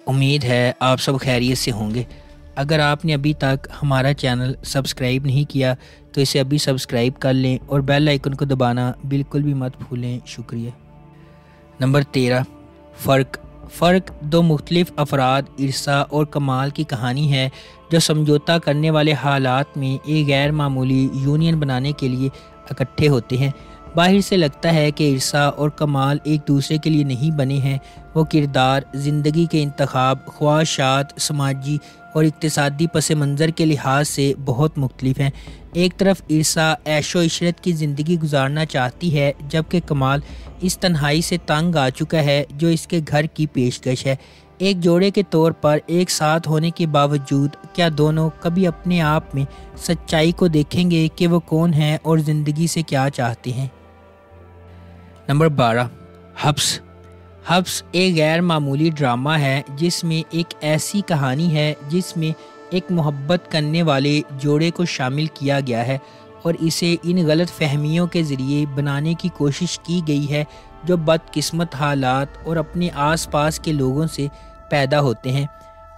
امید ہے آپ سب خیریت سے ہوں گے۔ اگر آپ نے ابھی تک ہمارا چینل سبسکرائب نہیں کیا تو اسے ابھی سبسکرائب کر لیں اور بیل آئیکن کو دبانا بالکل بھی مت بھولیں۔ شکریہ۔ نمبر 13، فرق دو مختلف افراد عرصہ اور کمال کی کہانی ہے جو سمجھوتہ کرنے والے حالات میں ایک غیر معمولی یونین بنانے کے لیے اکٹھے ہوتے ہیں۔ باہر سے لگتا ہے کہ عرصہ اور کمال ایک دوسرے کے لیے نہیں بنے ہیں، وہ کردار، زندگی کے انتخاب، خواہشات، سماجی اور اقتصادی پس منظر کے لحاظ سے بہت مختلف ہیں۔ ایک طرف عرصہ عیش و عشرت کی زندگی گزارنا چاہتی ہے جبکہ کمال اس تنہائی سے تنگ آ چکا ہے جو اس کے گھر کی پیشکش ہے۔ ایک جوڑے کے طور پر ایک ساتھ ہونے کے باوجود کیا دونوں کبھی اپنے آپ میں سچائی کو دیکھیں گے کہ وہ کون ہیں اور زندگی سے کیا چاہتے ہیں؟ نمبر 12، حبس ایک غیر معمولی ڈرامہ ہے جس میں ایک ایسی کہانی ہے جس میں ایک محبت کرنے والے جوڑے کو شامل کیا گیا ہے اور اسے ان غلط فہمیوں کے ذریعے بنانے کی کوشش کی گئی ہے جو بدقسمت حالات اور اپنے آس پاس کے لوگوں سے پیدا ہوتے ہیں۔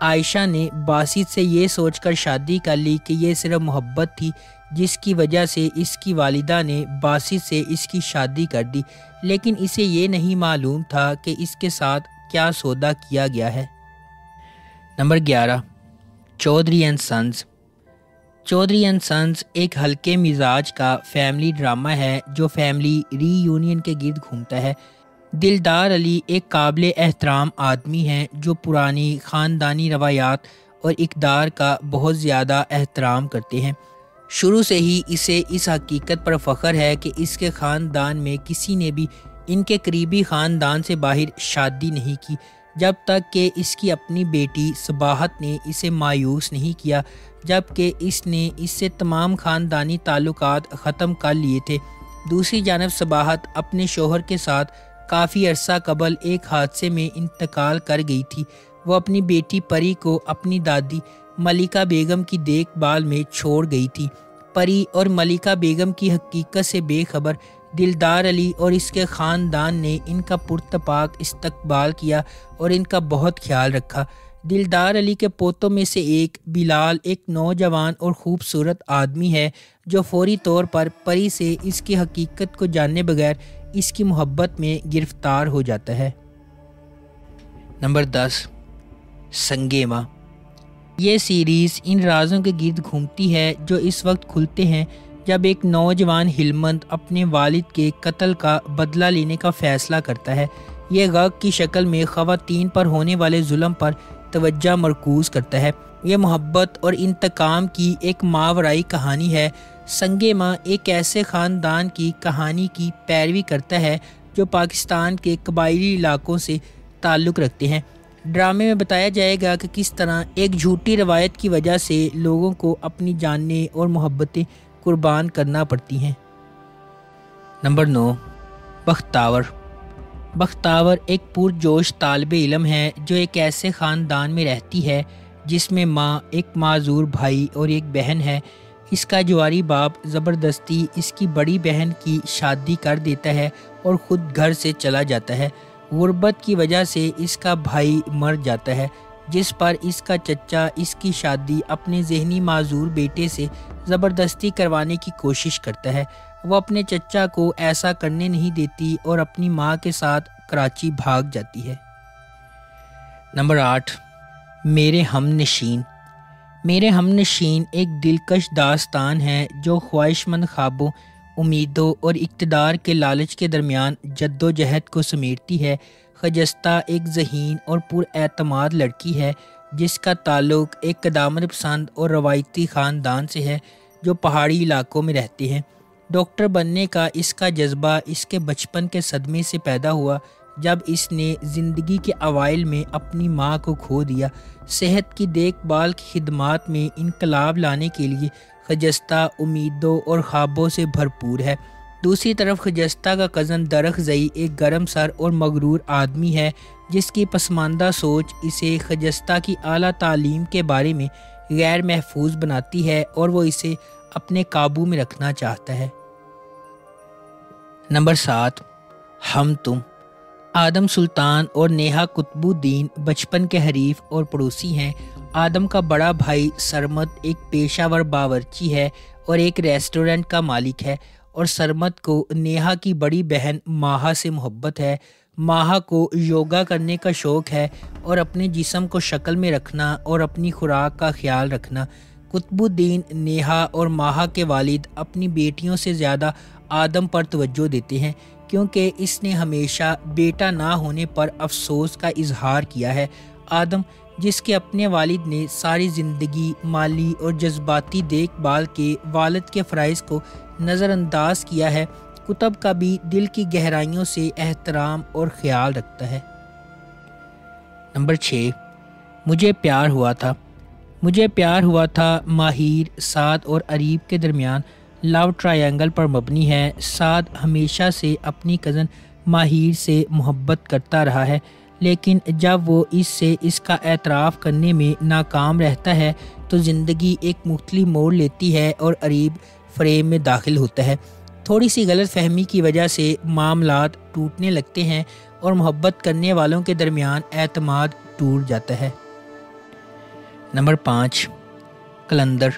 عائشہ نے باسط سے یہ سوچ کر شادی کر لی کہ یہ صرف محبت تھی جس کی وجہ سے اس کی والدہ نے باسط سے اس کی شادی کر دی، لیکن اسے یہ نہیں معلوم تھا کہ اس کے ساتھ کیا سودا کیا گیا ہے۔ نمبر 11، چودھری اینڈ سنز ایک ہلکے مزاج کا فیملی ڈرامہ ہے جو فیملی ری یونین کے گرد گھومتا ہے۔ دلدار علی ایک قابل احترام آدمی ہیں جو پرانی خاندانی روایات اور اقدار کا بہت زیادہ احترام کرتے ہیں۔ شروع سے ہی اسے اس حقیقت پر فخر ہے کہ اس کے خاندان میں کسی نے بھی ان کے قریبی خاندان سے باہر شادی نہیں کی، جب تک کہ اس کی اپنی بیٹی صباحت نے اسے مایوس نہیں کیا، جبکہ اس نے اس سے تمام خاندانی تعلقات ختم کر لیے تھے۔ دوسری جانب صباحت اپنے شوہر کے ساتھ کافی عرصہ قبل ایک حادثے میں انتقال کر گئی تھی۔ وہ اپنی بیٹی پری کو اپنی دادی ملکہ بیگم کی دیکھ بھال میں چھوڑ گئی تھی۔ پری اور ملکہ بیگم کی حقیقت سے بے خبر دلدار علی اور اس کے خاندان نے ان کا پرتپاک استقبال کیا اور ان کا بہت خیال رکھا۔ دلدار علی کے پوتوں میں سے ایک بلال ایک نوجوان اور خوبصورت آدمی ہے جو فوری طور پر پری سے اس کی حقیقت کو جانے بغیر اس کی محبت میں گرفتار ہو جاتا ہے۔ نمبر 10، سنگِ ماں۔ یہ سیریز ان رازوں کے گرد گھومتی ہے جو اس وقت کھلتے ہیں جب ایک نوجوان ہلمند اپنے والد کے قتل کا بدلہ لینے کا فیصلہ کرتا ہے۔ یہ غگ کی شکل میں خواتین پر ہونے والے ظلم پر توجہ مرکوز کرتا ہے۔ یہ محبت اور انتقام کی ایک ماورائی کہانی ہے۔ سنگِ ماں ایک ایسے خاندان کی کہانی کی پیروی کرتا ہے جو پاکستان کے قبائلی علاقوں سے تعلق رکھتے ہیں۔ ڈرامے میں بتایا جائے گا کہ کس طرح ایک جھوٹی روایت کی وجہ سے لوگوں کو اپنی جانیں اور محبتیں قربان کرنا پڑتی ہیں۔ نمبر 9، بختاور ایک پرجوش طالب علم ہے جو ایک ایسے خاندان میں رہتی ہے جس میں ماں، ایک معذور بھائی اور ایک بہن ہے۔ اس کا جواری باپ زبردستی اس کی بڑی بہن کی شادی کر دیتا ہے اور خود گھر سے چلا جاتا ہے۔ غربت کی وجہ سے اس کا بھائی مر جاتا ہے، جس پر اس کا چچا اس کی شادی اپنے ذہنی معذور بیٹے سے زبردستی کروانے کی کوشش کرتا ہے۔ وہ اپنے چچا کو ایسا کرنے نہیں دیتی اور اپنی ماں کے ساتھ کراچی بھاگ جاتی ہے۔ نمبر 8، میرے ہم نشین ایک دلکش داستان ہے جو خواہش مند خوابوں، امیدوں اور اقتدار کے لالچ کے درمیان جد و جہد کو سمیٹتی ہے۔ خجستہ ایک ذہین اور پر اعتماد لڑکی ہے جس کا تعلق ایک قدامت پسند اور روایتی خاندان سے ہے جو پہاڑی علاقوں میں رہتے ہیں۔ ڈاکٹر بننے کا اس کا جذبہ اس کے بچپن کے صدمے سے پیدا ہوا جب اس نے زندگی کے اوائل میں اپنی ماں کو کھو دیا۔ صحت کی دیکھ بھال کی خدمات میں انقلاب لانے کے لیے خجستہ امیدوں اور خوابوں سے بھرپور ہے۔ دوسری طرف خجستہ کا کزن درخزئی ایک گرم سر اور مغرور آدمی ہے جس کی پسماندہ سوچ اسے خجستہ کی اعلیٰ تعلیم کے بارے میں غیر محفوظ بناتی ہے اور وہ اسے اپنے قابو میں رکھنا چاہتا ہے۔ نمبر 7، ہم تم آدم سلطان اور نیہا قطب الدین بچپن کے حریف اور پڑوسی ہیں۔ آدم کا بڑا بھائی سرمد ایک پیشہ ور باورچی ہے اور ایک ریسٹورنٹ کا مالک ہے، اور سرمد کو نیہا کی بڑی بہن ماہا سے محبت ہے۔ ماہا کو یوگا کرنے کا شوق ہے اور اپنے جسم کو شکل میں رکھنا اور اپنی خوراک کا خیال رکھنا۔ قطب الدین، نیہا اور ماہا کے والد اپنی بیٹیوں سے زیادہ آدم پر توجہ دیتے ہیں، کیونکہ اس نے ہمیشہ بیٹا نہ ہونے پر افسوس کا اظہار کیا ہے۔ آدم، جس کے اپنے والد نے ساری زندگی مالی اور جذباتی دیکھ بھال کے والد کے فرائض کو نظر انداز کیا ہے، قطب کا بھی دل کی گہرائیوں سے احترام اور خیال رکھتا ہے۔ نمبر 6، مجھے پیار ہوا تھا۔ مجھے پیار ہوا تھا ماہر، سعد اور اریب کے درمیان لو ٹرائنگل پر مبنی ہے۔ سعد ہمیشہ سے اپنی کزن ماہر سے محبت کرتا رہا ہے، لیکن جب وہ اس سے اس کا اعتراف کرنے میں ناکام رہتا ہے تو زندگی ایک مختلف موڑ لیتی ہے اور اریب فریم میں داخل ہوتا ہے۔ تھوڑی سی غلط فہمی کی وجہ سے معاملات ٹوٹنے لگتے ہیں اور محبت کرنے والوں کے درمیان اعتماد ٹوٹ جاتا ہے۔ نمبر 5، قلندر۔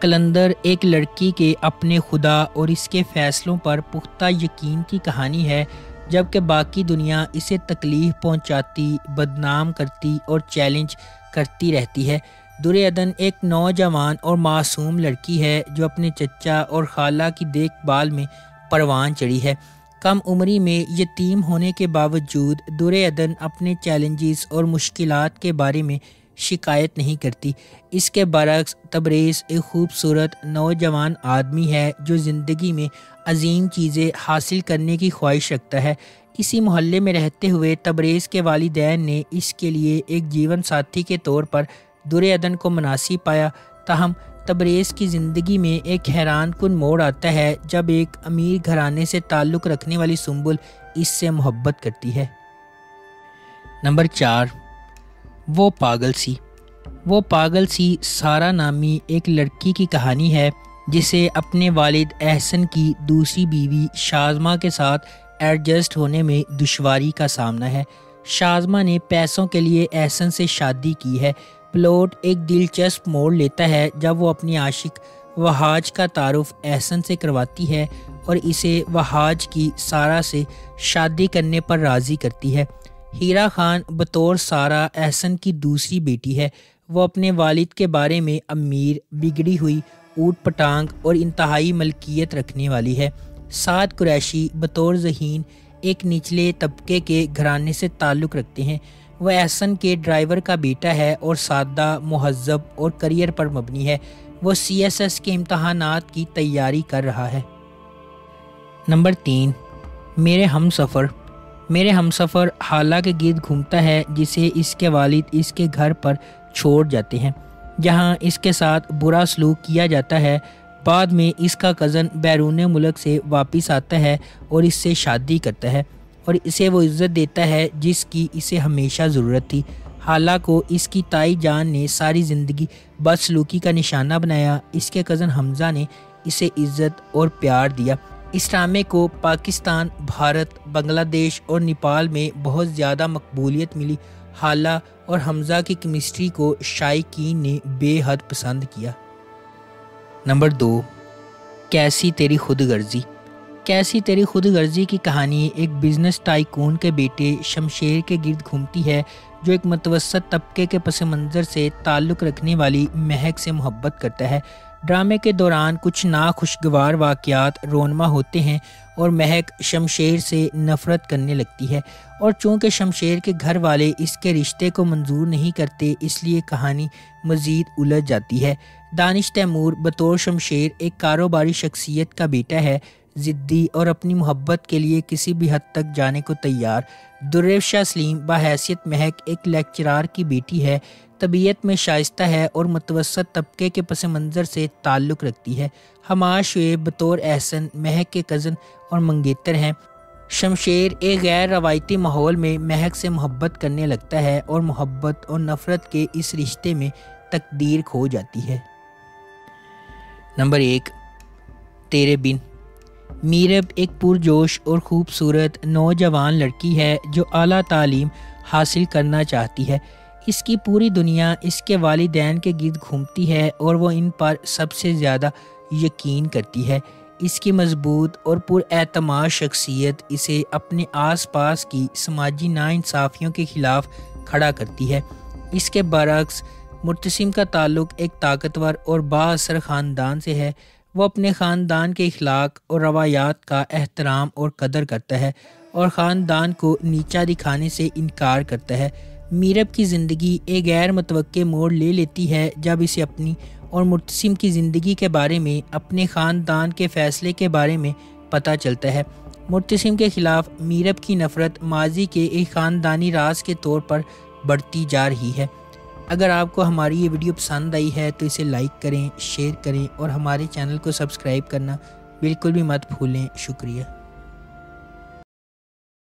قلندر ایک لڑکی کے اپنے خدا اور اس کے فیصلوں پر پختہ یقین کی کہانی ہے، جبکہ باقی دنیا اسے تکلیف پہنچاتی، بدنام کرتی اور چیلنج کرتی رہتی ہے۔ درعدن ایک نوجوان اور معصوم لڑکی ہے جو اپنے چچا اور خالہ کی دیکھ بھال میں پروان چڑھی ہے۔ کم عمری میں یتیم ہونے کے باوجود درعدن اپنے چیلنجز اور مشکلات کے بارے میں شکایت نہیں کرتی۔ اس کے برعکس تبریز ایک خوبصورت نوجوان آدمی ہے جو زندگی میں عظیم چیزیں حاصل کرنے کی خواہش رکھتا ہے۔ اسی محلے میں رہتے ہوئے تبریز کے والدین نے اس کے لیے ایک جیون ساتھی کے طور پر درعدن کو مناسب پایا، تاہم تبریز کی زندگی میں ایک حیران کن موڑ آتا ہے جب ایک امیر گھرانے سے تعلق رکھنے والی سنبل اس سے محبت کرتی ہے۔ نمبر 4، وہ پاگل سی۔ وہ پاگل سی سارا نامی ایک لڑکی کی کہانی ہے جسے اپنے والد احسن کی دوسری بیوی شازمہ کے ساتھ ایڈجسٹ ہونے میں دشواری کا سامنا ہے۔ شازمہ نے پیسوں کے لیے احسن سے شادی کی ہے۔ پلاٹ ایک دلچسپ موڑ لیتا ہے جب وہ اپنی عاشق وہاج کا تعارف احسن سے کرواتی ہے اور اسے وہاج کی سارا سے شادی کرنے پر راضی کرتی ہے۔ ہیرا خان بطور سارا احسن کی دوسری بیٹی ہے۔ وہ اپنے والد کے بارے میں امیر، بگڑی ہوئی، اوٹ پٹانگ اور انتہائی ملکیت رکھنے والی ہے۔ سعد قریشی بطور ذہین ایک نچلے طبقے کے گھرانے سے تعلق رکھتے ہیں۔ وہ احسن کے ڈرائیور کا بیٹا ہے اور سادہ، مہذب اور کریئر پر مبنی ہے۔ وہ CSS کے امتحانات کی تیاری کر رہا ہے۔ نمبر 3، میرے ہم سفر۔ میرے ہم سفر حالہ کے گرد گھومتا ہے جسے اس کے والد اس کے گھر پر چھوڑ جاتے ہیں، جہاں اس کے ساتھ برا سلوک کیا جاتا ہے۔ بعد میں اس کا کزن بیرون ملک سے واپس آتا ہے اور اس سے شادی کرتا ہے اور اسے وہ عزت دیتا ہے جس کی اسے ہمیشہ ضرورت تھی۔ حالہ کو اس کی تائی جان نے ساری زندگی بدسلوکی کا نشانہ بنایا۔ اس کے کزن حمزہ نے اسے عزت اور پیار دیا۔ اس ڈرامے کو پاکستان، بھارت، بنگلہ دیش اور نیپال میں بہت زیادہ مقبولیت ملی۔ حالہ اور حمزہ کی کیمسٹری کو شائقین نے بے حد پسند کیا۔ نمبر 2، کیسی تیری خود غرضی۔ کیسی تیری خود غرضی کی کہانی ایک بزنس ٹائکون کے بیٹے شمشیر کے گرد گھومتی ہے جو ایک متوسط طبقے کے پس منظر سے تعلق رکھنے والی مہک سے محبت کرتا ہے۔ ڈرامے کے دوران کچھ ناخوشگوار واقعات رونما ہوتے ہیں اور مہک شمشیر سے نفرت کرنے لگتی ہے، اور چونکہ شمشیر کے گھر والے اس کے رشتے کو منظور نہیں کرتے اس لیے کہانی مزید الجھ جاتی ہے۔ دانش تیمور بطور شمشیر ایک کاروباری شخصیت کا بیٹا ہے، ضدی اور اپنی محبت کے لیے کسی بھی حد تک جانے کو تیار۔ درفشا سلیم بحیثیت مہک ایک لیکچرار کی بیٹی ہے، طبیعت میں شائستہ ہے اور متوسط طبقے کے پس منظر سے تعلق رکھتی ہے۔ حماد شعیب بطور احسن مہک کے کزن اور منگیتر ہیں۔ شمشیر ایک غیر روایتی ماحول میں مہک سے محبت کرنے لگتا ہے اور محبت اور نفرت کے اس رشتے میں تقدیر کھو جاتی ہے۔ نمبر 1، تیرے بن۔ میرب ایک پرجوش اور خوبصورت نوجوان لڑکی ہے جو اعلیٰ تعلیم حاصل کرنا چاہتی ہے۔ اس کی پوری دنیا اس کے والدین کے گرد گھومتی ہے اور وہ ان پر سب سے زیادہ یقین کرتی ہے۔ اس کی مضبوط اور پراعتماد شخصیت اسے اپنے آس پاس کی سماجی ناانصافیوں کے خلاف کھڑا کرتی ہے۔ اس کے برعکس مرتسم کا تعلق ایک طاقتور اور با اثر خاندان سے ہے۔ وہ اپنے خاندان کے اخلاق اور روایات کا احترام اور قدر کرتا ہے اور خاندان کو نیچا دکھانے سے انکار کرتا ہے۔ میرب کی زندگی ایک غیر متوقع موڑ لے لیتی ہے جب اسے اپنی اور مرتسم کی زندگی کے بارے میں اپنے خاندان کے فیصلے کے بارے میں پتہ چلتا ہے۔ مرتسم کے خلاف میرب کی نفرت ماضی کے ایک خاندانی راز کے طور پر بڑھتی جا رہی ہے۔ اگر آپ کو ہماری یہ ویڈیو پسند آئی ہے تو اسے لائک کریں، شیئر کریں اور ہمارے چینل کو سبسکرائب کرنا بالکل بھی مت بھولیں۔ شکریہ۔